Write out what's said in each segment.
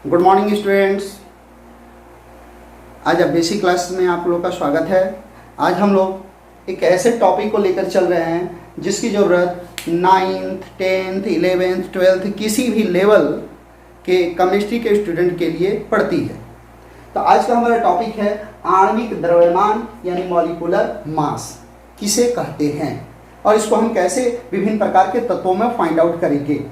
Good morning students. आज अब basic class में आप लोग का स्वागत है। आज हम लोग एक ऐसे टॉपिक को लेकर चल रहे हैं जिसकी ज़रूरत 9th 10th 11th 12th किसी भी लेवल के केमिस्ट्री के स्टूडेंट के लिए पड़ती है। तो आज का हमारा टॉपिक है आणविक द्रव्यमान यानी मॉलिक्यूलर मास किसे कहते हैं और इसको हम कैसे विभिन्न प्रकार के तत्वों में फाइंड आउट करेंगे।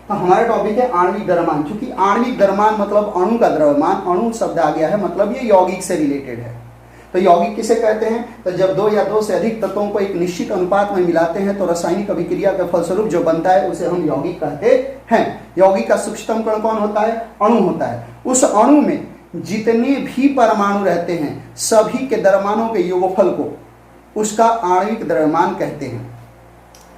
तो हमारा टॉपिक है आणविक द्रव्यमान। चूंकि आणविक द्रव्यमान मतलब अणु का द्रव्यमान, अणु शब्द आ गया है मतलब ये यौगिक से रिलेटेड है। तो यौगिक किसे कहते हैं? तो जब दो या दो से अधिक तत्वों को एक निश्चित अनुपात में मिलाते हैं तो रासायनिक अभिक्रिया के फलस्वरूप जो बनता है उसे हम यौगिक कहते हैं। यौगिक का सूक्ष्मतम कण कौन होता है? अणु होता है। उस अणु में जितने भी परमाणु रहते हैं सभी के द्रव्यमानों के योगफल को उसका आणविक द्रव्यमान कहते हैं।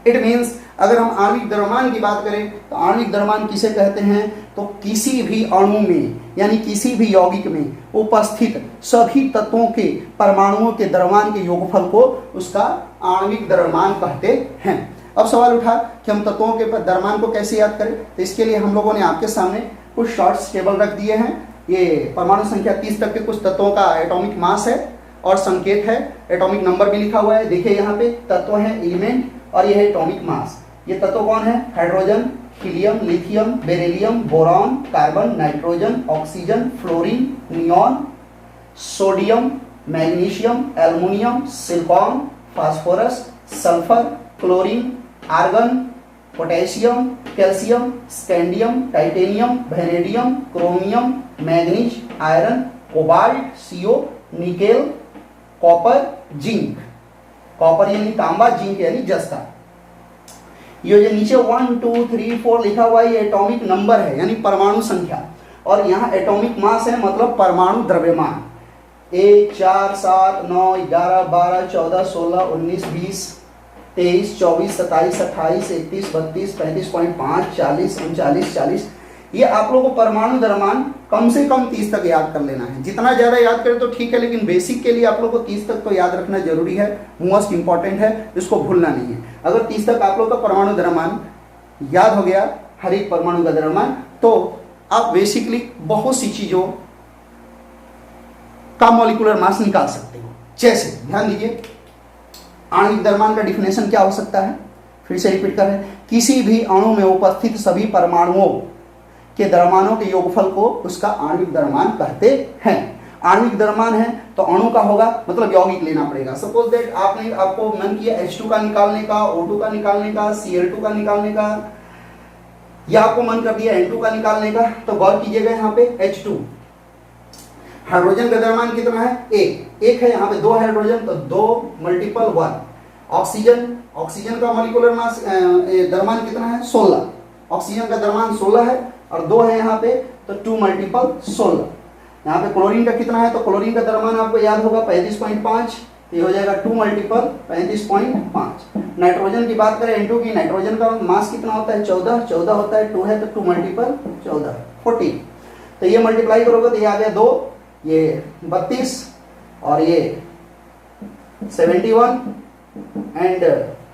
इट मीन्स अगर हम आणविक द्रव्यमान की बात करें तो आणविक द्रव्यमान किसे कहते हैं? तो किसी भी अणु में यानी किसी भी यौगिक में उपस्थित सभी तत्वों के परमाणुओं के द्रव्यमान के योगफल को उसका आणविक द्रव्यमान कहते हैं। अब सवाल उठा कि हम तत्वों के द्रव्यमान को कैसे याद करें। तो इसके लिए हम लोगों ने आपके सामने कुछ शॉर्ट्स टेबल रख दिए हैं। ये परमाणु संख्या 30 तक के कुछ तत्वों का एटॉमिक मास है और संकेत है, एटॉमिक नंबर भी लिखा हुआ है। देखिए यहाँ पे तत्व है एलिमेंट और यह है एटॉमिक मास। ये तत्व कौन है? Hydrogen, helium, lithium, beryllium, boron, carbon, nitrogen, oxygen, fluorine, neon, sodium, magnesium, aluminium, silicon, phosphorus, sulphur, chlorine, argon, potassium, calcium, scandium, titanium, vanadium, chromium, manganese, iron, cobalt, CO, nickel, copper, zinc. Copper यानी तांबा, zinc यानी जस्ता। ये जो नीचे 1 2 3 4 लिखा हुआ है ये एटॉमिक नंबर है यानी परमाणु संख्या, और यहाँ एटॉमिक मास है मतलब परमाणु द्रव्यमान। 1 4 7 9 11 12 14 16 19 20 23 24 27 28 31 32 35.5 40 39 40। ये आप लोगों को परमाणु द्रव्यमान कम से कम 30 तक याद कर लेना है। जितना ज्यादा याद करें तो ठीक है, लेकिन बेसिक के लिए आप लोगों को 30 तक तो याद रखना जरूरी है, मोस्ट इंपॉर्टेंट है, इसको भूलना नहीं है। अगर 30 तक आप लोग का परमाणु द्रव्यमान याद हो गया, हर एक परमाणु का द्रव्यमान, तो आप बेसिकली बहुत सी चीजों का मॉलिक्यूलर मास निकाल सकते हो। जैसे ध्यान दीजिए, आणविक द्रव्यमान का डिफिनेशन क्या हो सकता है? फिर से रिपीट कर रहे हैं, किसी भी अणु में उपस्थित सभी परमाणुओं के द्रव्यमानों के योगफल को उसका आणविक द्रव्यमान कहते हैं। आणविक द्रव्यमान है तो अणु का होगा मतलब यौगिक लेना पड़ेगा। सपोज दैट आपको मन किया H2 का निकालने का, O2 का निकालने का, Cl2 का निकालने का, या आपको मन कर दिया N2 का निकालने का, तो गौर कीजिएगा यहाँ पे H2। हाइड्रोजन का द्रव्यमान कितना है? एक है, यहाँ पे 2 हाइड्रोजन तो 2 मल्टीपल 1। ऑक्सीजन का मॉलिक्यूलर मास द्रव्यमान कितना है? 16। ऑक्सीजन का द्रव्यमान 16 है और 2 है यहाँ पे तो 2 मल्टीपल 16। यहाँ पे क्लोरीन का कितना है? तो क्लोरीन का द्रव्यमान आपको याद होगा 35.5, ये हो जाएगा 2 मल्टीपल 35.5। नाइट्रोजन की बात करें N2 की, नाइट्रोजन का मास कितना होता है? 14 होता है, 2 है तो 2 मल्टीपल 14 14। तो ये मल्टीप्लाई करोगे तो ये आ गया 2, ये 32 और ये 71 एंड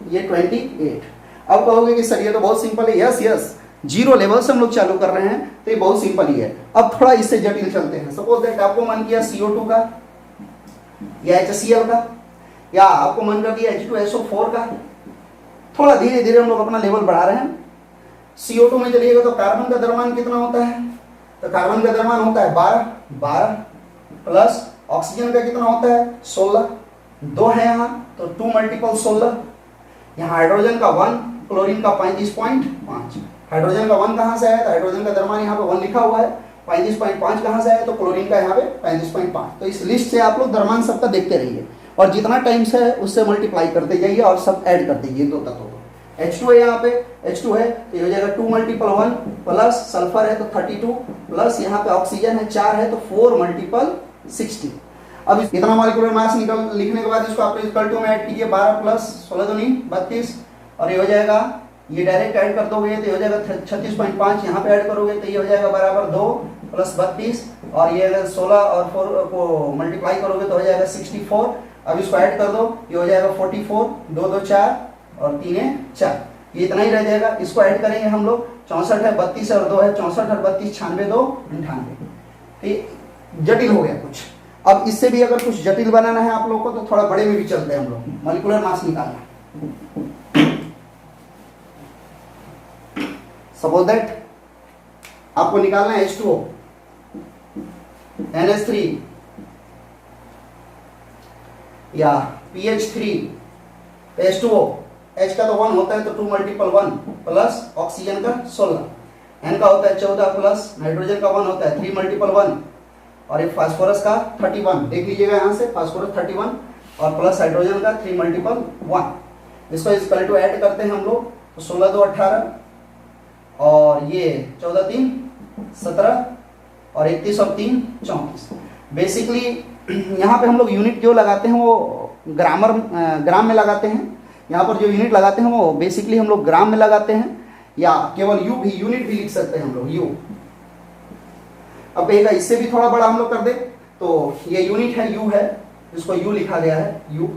ये 28। अब कहोगे कि सर ये तो बहुत सिंपल है। यस, जीरो लेवल से हम लोग चालू कर रहे हैं तो ये बहुत सिंपल ही है। अब थोड़ा इससे जटिल चलते हैं। सपोज दैट आपको मन किया CO2 का या HCl का, या आपको मन कर दिया H2SO4 का। थोड़ा धीरे धीरे हम लोग अपना लेवल बढ़ा रहे हैं। CO2 में चलिएगा तो कार्बन का द्रव्यमान कितना होता है? तो कार्बन का द्रव्यमान होता है 12 प्लस ऑक्सीजन का कितना होता है? 16। 2 है यहाँ तो 2 मल्टीपल 16। यहाँ हाइड्रोजन का 1, क्लोरीन का 35.5। हाइड्रोजन का 1 कहाँ से आया? तो हाइड्रोजन का द्रव्यमान यहाँ पे 1 लिखा हुआ है। 35.5 कहाँ से आया? तो क्लोरीन का यहाँ पे 35.5। तो इस लिस्ट से आप लोग द्रव्यमान सबका देखते रहिए और जितना टाइम से है उससे मल्टीप्लाई करते जाइए और सब ऐड कर दीजिए दो तत्वों को। H2 है, यहाँ पे H2 है तो ये हो जाएगा 2 मल्टीपल 1 प्लस सल्फर है तो 32 प्लस यहाँ पे ऑक्सीजन है 4 है तो 4 मल्टीपल 60। अब इतना मॉलिक्यूलर मास लिखने के बाद इसको आप इक्वल टू में ऐड कीजिए। 12 प्लस 16 तो नहीं 32 और ये हो जाएगा, ये डायरेक्ट ऐड कर दोगे तो ये हो जाएगा 36.5। यहाँ पे ऐड करोगे तो ये हो जाएगा बराबर 2 प्लस 32 और ये अगर 16 और 4 को मल्टीप्लाई करोगे तो हो जाएगा 64। अब इसको ऐड कर दो, ये हो जाएगा 44, 2 2 4 और 3 4। ये इतना ही रह जाएगा। इसको ऐड करेंगे हम लोग, 64 है, 32 और 2 है, 64 और 32, 96, 2, 98। जटिल हो गया कुछ। अब इससे भी अगर कुछ जटिल बनाना है आप लोगों को तो थोड़ा बड़े में भी चलते हैं हम लोग, मॉलिक्यूलर मास निकालना। सपोज दैट आपको निकालना है H2O, NH3 या PH3, H2O, H का तो 1 होता है तो 2 × 1 प्लस ऑक्सीजन का 16, N का होता है 14 प्लस नाइट्रोजन का 1 होता है 3 × 1 और एक फास्फोरस का 31, देख लीजिएगा यहाँ से फास्फोरस 31 और प्लस हाइड्रोजन का 3 × 1। इसको इक्वल टू ऐड करते हैं हम लोग तो 16 2 18 और ये 14 3 17 और 31 और 3 34। बेसिकली यहाँ पे हम लोग यूनिट जो लगाते हैं वो ग्राम में लगाते हैं। यहाँ पर जो यूनिट लगाते हैं वो बेसिकली हम लोग ग्राम में लगाते हैं या केवल यू भी यूनिट भी लिख सकते हैं हम लोग, यू। अब कहेगा इससे भी थोड़ा बड़ा हम लोग कर दे तो ये यूनिट है, यू है, इसको यू लिखा गया है, यू।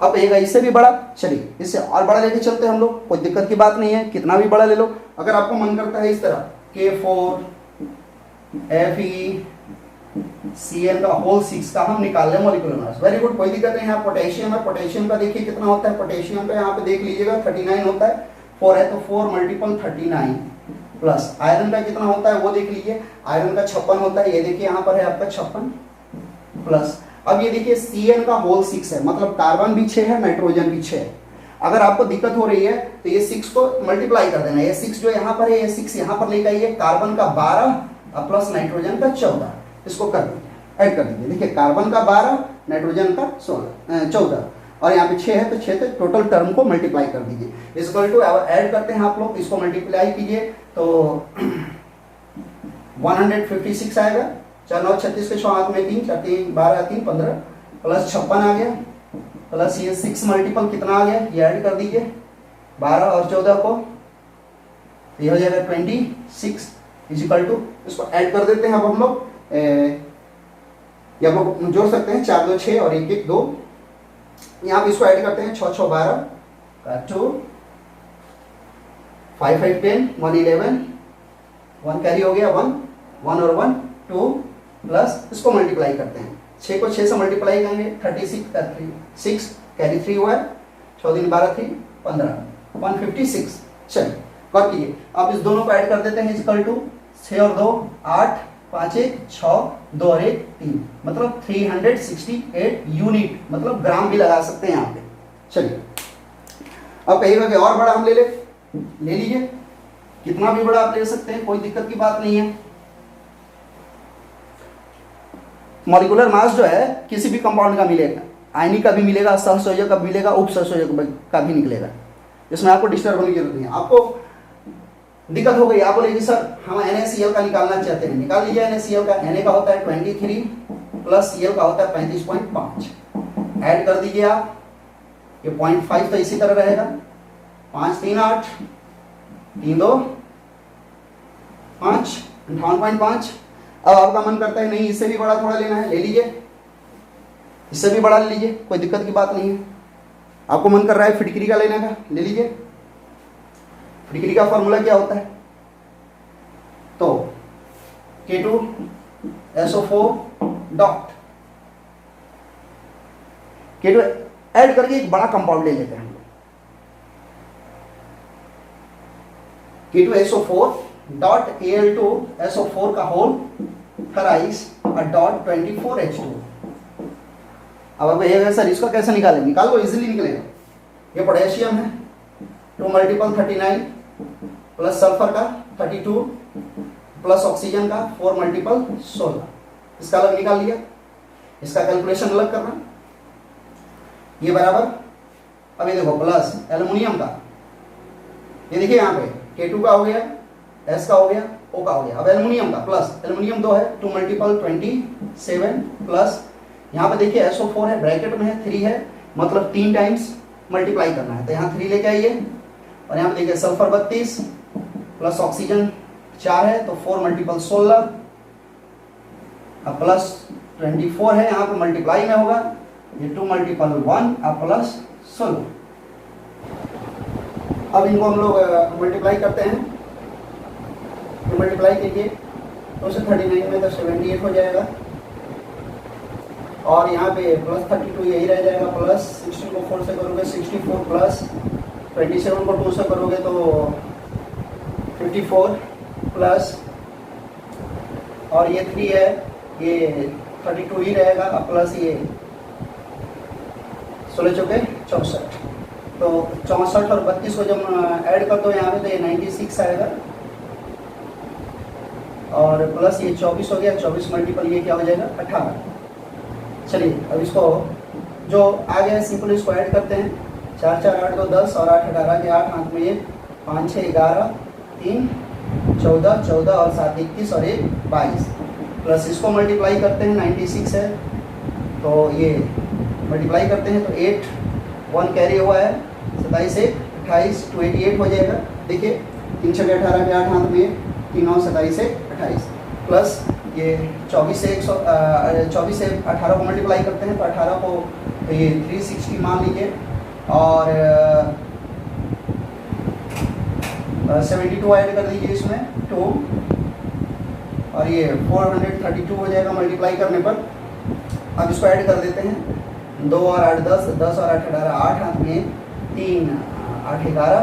अब कहेगा इससे भी बड़ा, चलिए इससे और बड़ा लेके चलते हैं हम लोग, कोई दिक्कत की बात नहीं है, कितना भी बड़ा ले लो। अगर आपको मन करता है इस तरह K4 FeCN का होल 6 का हम निकाल लें मॉलिक्यूलर मास, वेरी गुड, कोई दिक्कत नहीं है। पोटेशियम है, पोटेशियम का देखिए कितना होता है, पोटेशियम का यहाँ पे देख लीजिएगा 39 होता है, 4 है तो 4 × 39 प्लस आयरन का कितना होता है वो देख लीजिए, आयरन का 56 होता है, ये देखिए यहाँ पर है आपका 56 प्लस। अब ये देखिए Cn का होल 6 है, मतलब कार्बन भी 6 है, नाइट्रोजन भी 6 है। अगर आपको दिक्कत हो रही है तो ये 6 को मल्टीप्लाई कर देना, ये 6 जो यहाँ पर है, ये 6 यहाँ पर लेकर आइए, कार्बन का 12 और प्लस नाइट्रोजन का 14, इसको कर दीजिए, ऐड कर दीजिए। देखिए कार्बन का 12, नाइट्रोजन का 14 और यहाँ पे 6 है तो 6 से टोटल टर्म को मल्टीप्लाई कर दीजिए। इसको टू ऐड करते हैं आप लोग, इसको मल्टीप्लाई कीजिए तो 156 आएगा, 4 9 36 के 6 हाथ में 3 4 3 12 3 15 प्लस 56 आ गया प्लस ये 6 मल्टीपल कितना आ गया, ये ऐड कर दीजिए 12 और 14 को, ये हो जाएगा 26 इजिकल टू, इसको ऐड कर देते हैं। अब हम लोग या लोग जोड़ सकते हैं, 4 2 6 और 1 1 2, यहाँ पे इसको ऐड करते हैं 6 6 12 का 2 5 5 10 1 11 1 कैरी हो गया 1 1 और 1 2 प्लस इसको मल्टीप्लाई करते हैं, 6 को 6 से मल्टीप्लाई करेंगे 36 का 3 6 कैरी 3 हुआ है, 6 दिन 12 3 15 156। चलिए कर कीजिए, अब इस दोनों को ऐड कर देते हैं, इक्वल टू 6 और 2 8 5 1 6 2 और 1 3, मतलब 368 यूनिट, मतलब ग्राम भी लगा सकते हैं यहाँ पे। चलिए अब कहिएगा कि और बड़ा हम ले लीजिए, कितना भी बड़ा आप ले सकते हैं, कोई दिक्कत की बात नहीं है। मॉलिक्यूलर मास जो है किसी भी कंपाउंड का मिलेगा, आयनिक का भी मिलेगा, सहसंयोजक का भी मिलेगा, उपसहसंयोजक का भी निकलेगा, इसमें आपको डिस्टर्ब होने की जरूरत नहीं है। आपको दिक्कत हो गई, आप बोलेगी सर हम NaCl का निकालना चाहते हैं, निकाल लीजिए NaCl का, Na का होता है 23 प्लस Cl का होता है 35.5, ऐड कर दीजिए आप, ये 0.5 तो इसी तरह रहेगा, 5 3 8 3 2 5 58.5। अब आपका मन करता है नहीं इससे भी बड़ा थोड़ा लेना है, ले लीजिए, इससे भी बड़ा ले लीजिए, कोई दिक्कत की बात नहीं है। आपको मन कर रहा है फिटकरी का लेने का, ले लीजिए। फिटकरी का फॉर्मूला क्या होता है, तो K2SO4 डॉट, K2 ऐड करके एक बड़ा कंपाउंड ले लेते हैं हम लोग, K2SO4 डॉट Al2SO4 का होल थराइस और डॉट 24H2। अब ये सर इसको कैसे निकालें, निकाल लो, इजीली निकलेगा। ये पोटेशियम है 2 × 39 प्लस सल्फर का 32 प्लस ऑक्सीजन का 4 × 16, इसका अलग निकाल लिया, इसका कैलकुलेशन अलग करना, ये बराबर, अब ये देखो प्लस एल्युमिनियम का, ये देखिए यहाँ पे K2 का हो गया, S का हो गया, O का हो गया। अब एल्युमिनियम का प्लस, एल्युमिनियम 2 है 2 × 27 प्लस यहाँ पे देखिए SO4 है, ब्रैकेट में है 3 है, मतलब 3 टाइम्स मल्टीप्लाई करना है, तो यहाँ 3 लेके आइए, और यहाँ पे देखिए सल्फर 32 प्लस ऑक्सीजन 4 है तो 4 × 16, अब प्लस 24 है, यहाँ पे मल्टीप्लाई में होगा ये 2 मल्टीपल 1 प्लस 16। अब इनको हम लोग मल्टीप्लाई करते हैं, तो मल्टीप्लाई कीजिए तो से 39 में तो 78 हो जाएगा, और यहाँ पे प्लस 32 यही रह जाएगा, प्लस 16 को 4 से करोगे 64, प्लस 27 को 2 से करोगे तो 54, प्लस और ये 3 है, ये 32 ही रहेगा, प्लस ये 16 चौके 64, तो 64 और 32 को जब ऐड कर दो यहाँ पे तो ये 96 आएगा, और प्लस ये 24 हो गया, 24 मल्टीपल ये क्या हो जाएगा 18। चलिए अब इसको जो आ गया सिंपल इसको ऐड करते हैं, 4 4 8 2 10 और 8 18 के 8 हाथ में 1 5 6 11 3 14 14 और 7 21 और 1 22, प्लस इसको मल्टीप्लाई करते हैं 96 है तो ये मल्टीप्लाई करते हैं तो 8 1 कैरी हुआ है, 27 1 28 288 हो जाएगा। देखिए 3 6 18 के 8 हाथ में 3 9 27 1 28, प्लस ये 24 से 24 से 18 को मल्टीप्लाई करते हैं तो 18 को तो ये 360 मान लीजिए, और 72 ऐड कर दीजिए इसमें 2, और ये 432 हो जाएगा मल्टीप्लाई करने पर। अब इसको ऐड कर देते हैं, 2 और 8 10 10 और 8 18 8 हाथ में 3 8 11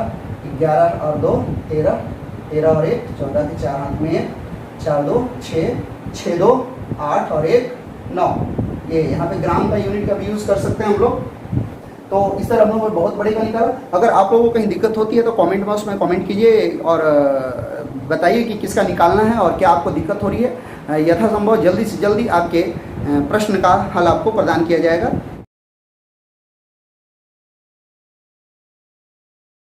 11 और 2 13 13 और 1 14 के 4 हाथ में 1 4 2 6 6 2 8 और 1 9। ये यहाँ पे ग्राम का यूनिट का भी यूज़ कर सकते हैं हम लोग। तो इस तरह हम लोग बहुत बड़े का निकाला। अगर आप लोगों को कहीं दिक्कत होती है तो कमेंट बॉक्स में कमेंट कीजिए और बताइए कि किसका निकालना है और क्या आपको दिक्कत हो रही है। यथासंभव जल्दी से जल्दी आपके प्रश्न का हल आपको प्रदान किया जाएगा।